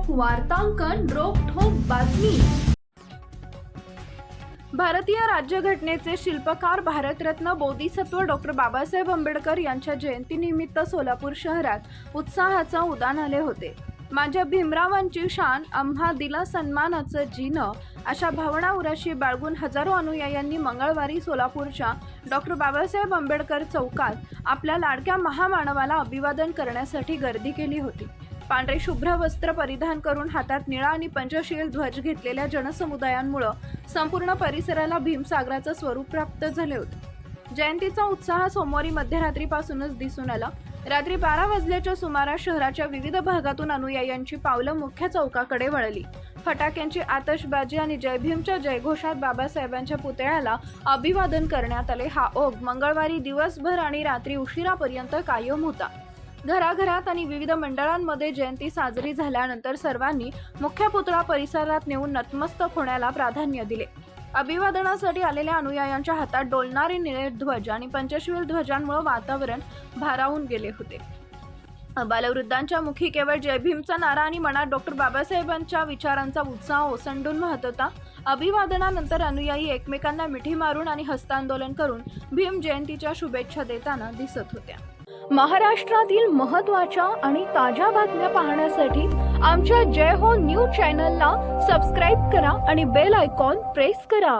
वार्तांकन रोखठोक बातमी। भारतीय राज्यघटनेचे शिल्पकार भारतरत्न बोधिसत्व डॉक्टर बाबासाहेब आंबेडकर यांच्या जयंतीनिमित्त सोलापूर शहरात उत्साहाचा उदान आले होते। माझ्या भीमरावांची शान आम्हा दिला सन्मानाचं जीनं अशा भावना उराशी बाळगून हजारो अनुयायांनी मंगळवारी सोलापूरच्या डॉक्टर बाबासाहेब आंबेडकर चौकात आपल्या लाडक्या महामानवाला अभिवादन करण्यासाठी गर्दी केली होती। पांढरे शुभ्र वस्त्र परिधान करून हातात निळा आणि पंचशील ध्वज घेतलेल्या जनसमुदायांमुळे संपूर्ण परिसराला भीमसागराचं स्वरूप प्राप्त झाले होते। जयंतीचा उत्साह सोमवारी मध्यरात्रीपासूनच दिसून आला। रात्री 12 वाजल्याच्या सुमारास शहराच्या विविध भागातून अनुयायांची पावलं मुख्य चौकाकडे वळली। फटाक्यांची आतषबाजी आणि जय भीमच्या जयघोषात बाबासाहेबांच्या पुतळ्याला अभिवादन करण्यात आले। हा ओघ मंगळवारी दिवसभर आणि रात्री उशिरापर्यंत कायम होता। घराघरात आणि विविध मंडळांमध्ये जयंती साजरी झाल्यानंतर सर्वांनी मुख्य पुतळा परिसरात नेऊन नतमस्तक होण्याला प्राधान्य दिले। अभिवादनासाठी आलेल्या अनुयायांच्या हातात डोलणारे निळे ध्वज आणि पंचशील ध्वजांमुळे वातावरण भारावून गेले होते। बालवृद्धांच्या मुखी केवळ जय भीमचा नारा आणि मनात डॉक्टर बाबासाहेबांच्या विचारांचा उत्साह ओसंडून वाहत होता। अभिवादनानंतर अनुयायी एकमेकांना मिठी मारून आणि हस्तांदोलन करून भीम जयंतीच्या शुभेच्छा देताना दिसत होत्या। महाराष्ट्रातील महत्त्वाच्या आणि ताज्या बातम्या पाहण्यासाठी आमच्या जय हो न्यूज चॅनलला सबस्क्राइब करा आणि बेल आयकॉन प्रेस करा।